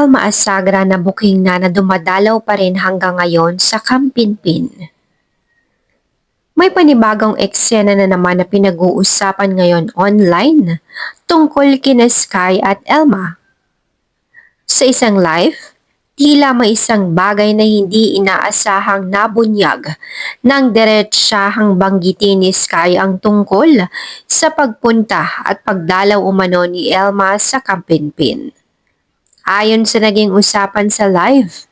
Elma Asagra na booking na dumadalaw pa rin hanggang ngayon sa Kampinpin. May panibagong eksena na naman na pinag-uusapan ngayon online tungkol kina Sky at Elma. Sa isang live, tila may isang bagay na hindi inaasahang nabunyag nang diretsahang banggitin ni Sky ang tungkol sa pagpunta at pagdalaw umano ni Elma sa Kampinpin. Ayon sa naging usapan sa live,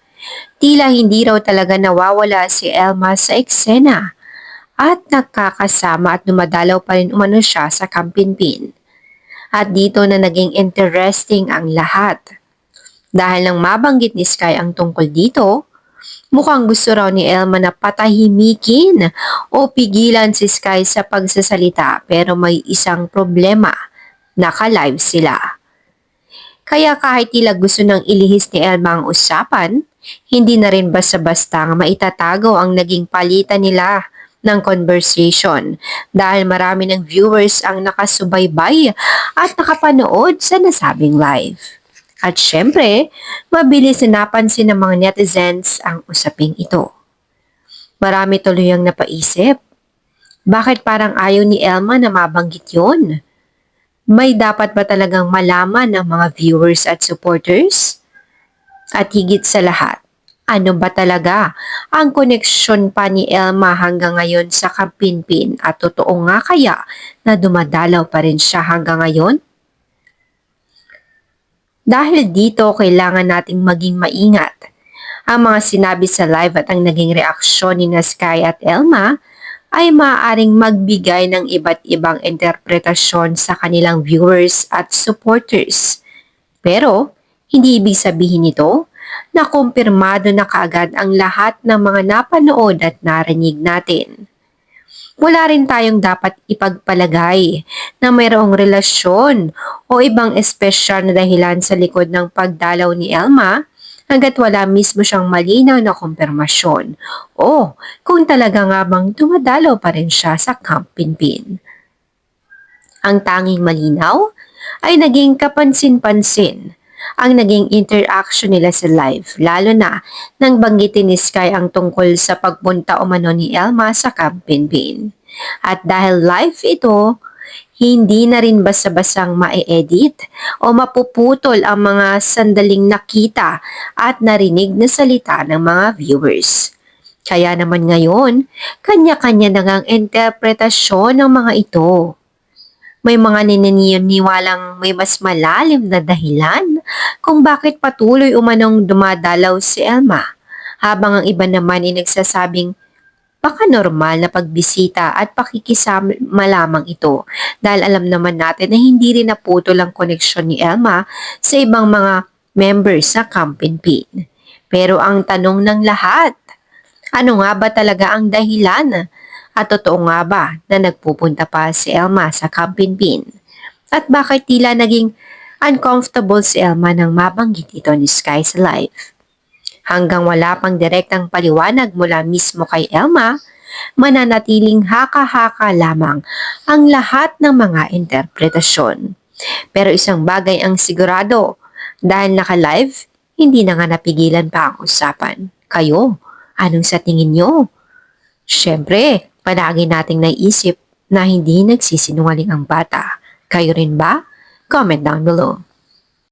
tila hindi raw talaga nawawala si Elma sa eksena at nakakasama at dumadalaw pa rin umano siya sa Kampinpin. At dito na naging interesting ang lahat. Dahil nang mabanggit ni Sky ang tungkol dito, mukhang gusto raw ni Elma na patahimikin o pigilan si Sky sa pagsasalita pero may isang problema, naka-live sila. Kaya kahit tila gusto nang ilihis ni Elma ang usapan, hindi na rin basta-basta maitatago ang naging palitan nila ng conversation dahil marami ng viewers ang nakasubaybay at nakapanood sa nasabing live. At syempre, mabilis na napansin ng mga netizens ang usaping ito. Marami tuloy ang napaisip. Bakit parang ayaw ni Elma na mabanggit yun? May dapat ba talagang malaman ng mga viewers at supporters? At higit sa lahat, ano ba talaga ang koneksyon pa ni Elma hanggang ngayon sa Kampinpin at totoo nga kaya na dumadalaw pa rin siya hanggang ngayon? Dahil dito kailangan nating maging maingat. Ang mga sinabi sa live at ang naging reaksyon ni Sky at Elma ay maaaring magbigay ng iba't ibang interpretasyon sa kanilang viewers at supporters. Pero, hindi ibig sabihin nito na kumpirmado na kaagad ang lahat ng mga napanood at narinig natin. Wala rin tayong dapat ipagpalagay na mayroong relasyon o ibang espesyal na dahilan sa likod ng pagdalaw ni Elma hanggat wala mismo siyang malinaw na kumpirmasyon o kung talaga nga bang dumadalaw pa rin siya sa Kampinpin. Ang tanging malinaw ay naging kapansin-pansin ang naging interaction nila sa live, lalo na nang banggitin ni Sky ang tungkol sa pagpunta umano ni Elma sa Kampinpin. At dahil live ito, hindi na rin basta-basang ma-edit o mapuputol ang mga sandaling nakita at narinig na salita ng mga viewers. Kaya naman ngayon, kanya-kanya na ngang interpretasyon ng mga ito. May mga naniniwalang may mas malalim na dahilan kung bakit patuloy umanong dumadalaw si Elma, habang ang iba naman ay nagsasabing baka normal na pagbisita at pakikisama lamang ito dahil alam naman natin na hindi rin naputol ang koneksyon ni Elma sa ibang mga members sa Kampinpin. Pero ang tanong ng lahat, ano nga ba talaga ang dahilan? At totoo nga ba na nagpupunta pa si Elma sa Kampinpin? At bakit tila naging uncomfortable si Elma nang mabanggit ito ni Sky sa live? Hanggang wala pang direktang paliwanag mula mismo kay Elma, mananatiling haka-haka lamang ang lahat ng mga interpretasyon. Pero isang bagay ang sigurado, dahil naka-live, hindi na nga napigilan pa ang usapan. Kayo, anong sa tingin nyo? Siyempre, palagi nating naisip na hindi nagsisinungaling ang bata. Kayo rin ba? Comment down below.